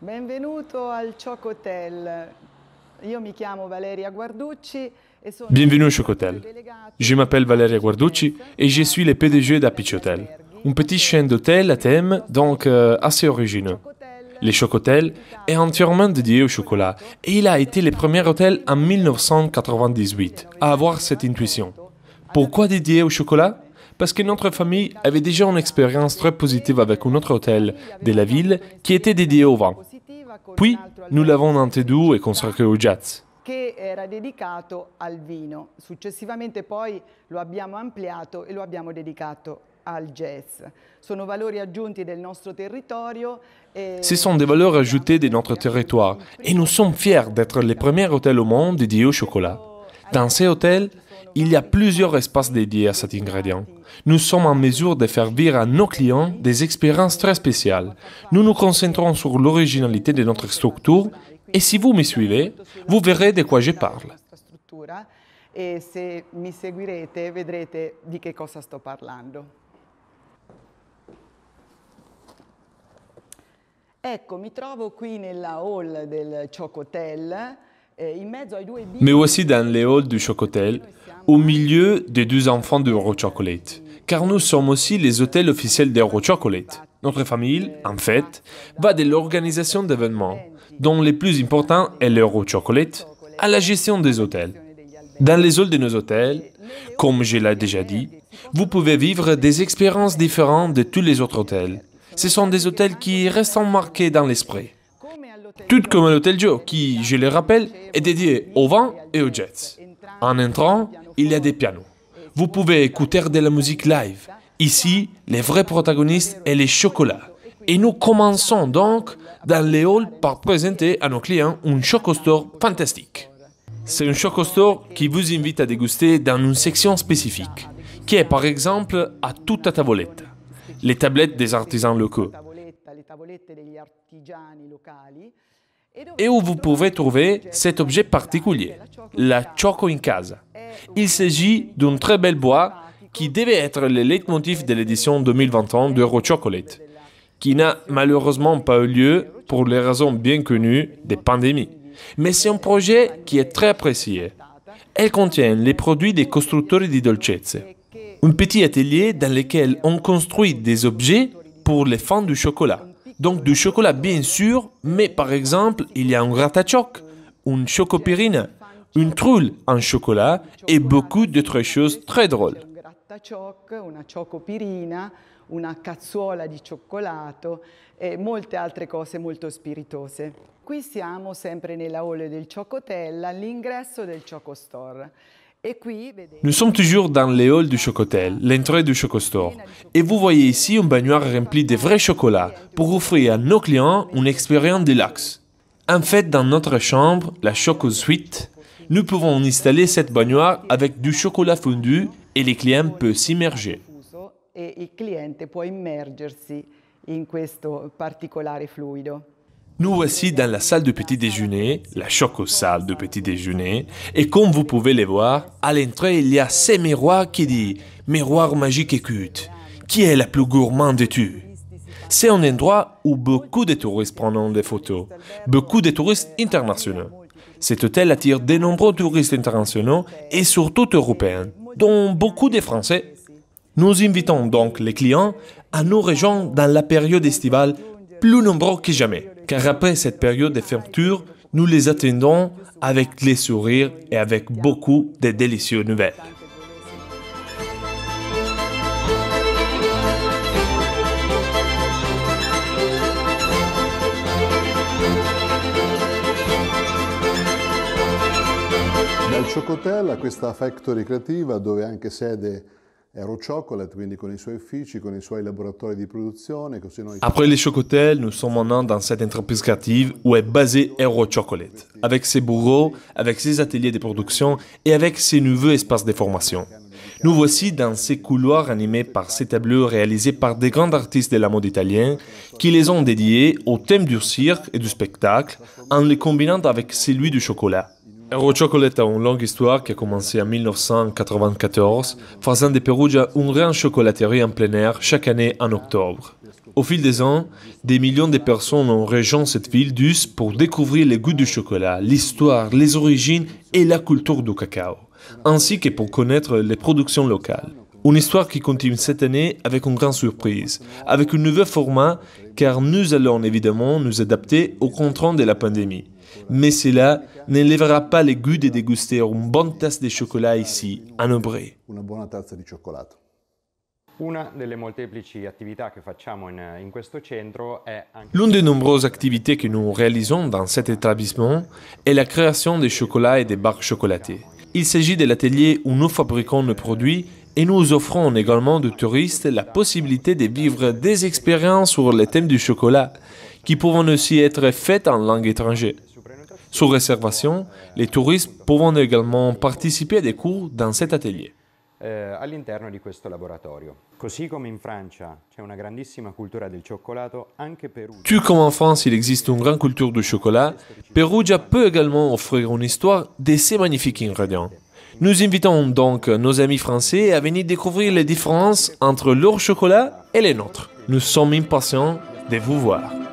Benvenuto al Choc Hotel. Io mi chiamo Valeria Guarducci e sono Bienvenue au Chocotel. Je m'appelle Valeria Guarducci et je suis le PDG d'Appic Hotel, une petite chaîne d'hôtels à thème, donc assez origineux. Le Chocotel est entièrement dédié au chocolat et il a été le premier hôtel en 1998 à avoir cette intuition. Pourquoi dédié au chocolat? Parce que notre famille avait déjà une expérience très positive avec un autre hôtel de la ville qui était dédié au vin. Puis, nous l'avons introduit et consacré au jazz. che era dedicato al vino. Successivamente poi lo abbiamo ampliato e lo abbiamo dedicato al jazz. Sono valori aggiunti del nostro territorio. Ce sont des valeurs ajoutées de notre territoire et nous sommes fiers d'être le premier hôtel au monde dédié au chocolat. Dans ces hôtels, il y a plusieurs espaces dédiés à cet ingrédient. Nous sommes en mesure de faire vivre à nos clients des expériences très spéciales. Nous nous concentrons sur l'originalité de notre structure et si vous me suivez, vous verrez de quoi je parle. E se mi seguirete vedrete di che cosa sto parlando. Ecco, mi trovo qui nella hall del Choc Hotel, in mezzo ai due bimbi. Mais aussi dans les halls du Chocotel, au milieu des deux enfants d'Eurochocolate. Car nous sommes aussi les hôtels officiels d'Eurochocolate. Notre famille, en fait, va de l'organisation d'événements, dont le plus important est l'Eurochocolate, à la gestion des hôtels. Dans les halls de nos hôtels, comme je l'ai déjà dit, vous pouvez vivre des expériences différentes de tous les autres hôtels. Ce sont des hôtels qui restent marqués dans l'esprit. Tout comme l'hôtel Joe, qui, je le rappelle, est dédié au vin et au jazz. En entrant, il y a des pianos. Vous pouvez écouter de la musique live. Ici, les vrais protagonistes est le chocolat. Et nous commençons donc dans les halls par présenter à nos clients un Chocostore fantastique. C'est un Chocostore qui vous invite à déguster dans une section spécifique, qui est par exemple à tutta tavoletta, les tablettes des artisans locaux, et où vous pouvez trouver cet objet particulier, la Choco in Casa. Il s'agit d'un très bel bois qui devait être le leitmotiv de l'édition 2021 d'Eurochocolate, qui n'a malheureusement pas eu lieu pour les raisons bien connues des pandémies. Mais c'est un projet qui est très apprécié. Elle contient les produits des costruttori di dolcezze, un petit atelier dans lequel on construit des objets pour les fans du chocolat. Donc du chocolat bien sûr, mais par exemple, il y a un grattachoc, une chocopirina, une trulle en chocolat et beaucoup d'autres choses très drôles. Un grattachoc, una chocopirina, una cazzuola di cioccolato e molte altre cose molto spiritose. Qui siamo sempre nella hall del Choc Hotel, all'ingresso del Choco Store. Nous sommes toujours dans les halls du Chocotel, l'entrée du Chocostore. Et vous voyez ici une baignoire remplie de vrais chocolats pour offrir à nos clients une expérience deluxe. En fait, dans notre chambre, la Choco Suite, nous pouvons installer cette baignoire avec du chocolat fondu et les clients peuvent s'immerger. E il cliente può immergersi in questo particolare fluido. Nous voici dans la salle de petit déjeuner, la Choco-salle de petit déjeuner, et comme vous pouvez le voir, à l'entrée il y a ces miroirs qui disent « Miroir magique écoute, qui est la plus gourmande de tous ?» C'est un endroit où beaucoup de touristes prennent des photos, beaucoup de touristes internationaux. Cet hôtel attire de nombreux touristes internationaux et surtout européens, dont beaucoup de Français. Nous invitons donc les clients à nous rejoindre dans la période estivale plus nombreux que jamais. Car après cette période de fermeture, nous les attendons avec les sourires et avec beaucoup de délicieuses nouvelles. Dal Chocotel a questa factory creativa dove anche sede Eurochocolate, quindi con i suoi uffici, con i suoi laboratori di produzione. Après les Chocotel, nous sommes maintenant dans cette entreprise créative où est basée Eurochocolate, avec ses bureaux, avec ses ateliers de production et avec ses nouveaux espaces de formation. Nous voici dans ces couloirs animés par ces tableaux réalisés par des grands artistes de la mode italienne qui les ont dédiés au thème du cirque et du spectacle en les combinant avec celui du chocolat. Eurochocolate a une longue histoire qui a commencé en 1994, faisant de Perugia une grande chocolaterie en plein air chaque année en octobre. Au fil des ans, des millions de personnes ont rejoint cette ville d'Us pour découvrir les goûts du chocolat, l'histoire, les origines et la culture du cacao, ainsi que pour connaître les productions locales. Une histoire qui continue cette année avec une grande surprise, avec un nouveau format, car nous allons évidemment nous adapter aux contraintes de la pandémie. Mais cela n'enlèvera pas le goût de déguster une bonne tasse de chocolat ici, à Aubray. Una buona tazza di cioccolato. Una delle molteplici attività che facciamo in questo centro è anche... L'une des nombreuses activités que nous réalisons dans cet établissement est la création de chocolats et de barres chocolatées. Il s'agit de l'atelier où nous fabriquons nos produits et nous offrons également aux touristes la possibilité de vivre des expériences sur le thème du chocolat, qui peuvent aussi être faites en langue étrangère. Sur réservation, les touristes pourront également participer à des cours dans cet atelier. all'interno di questo laboratorio. Così come in Francia c'è una grandissima cultura del cioccolato, anche Perugia. Tout comme en France, il existe une grande culture du chocolat, Perugia peut également offrir une histoire de ces magnifiques ingrédients. Nous invitons donc nos amis français à venir découvrir les différences entre leur chocolat et les nôtres. Nous sommes impatients de vous voir.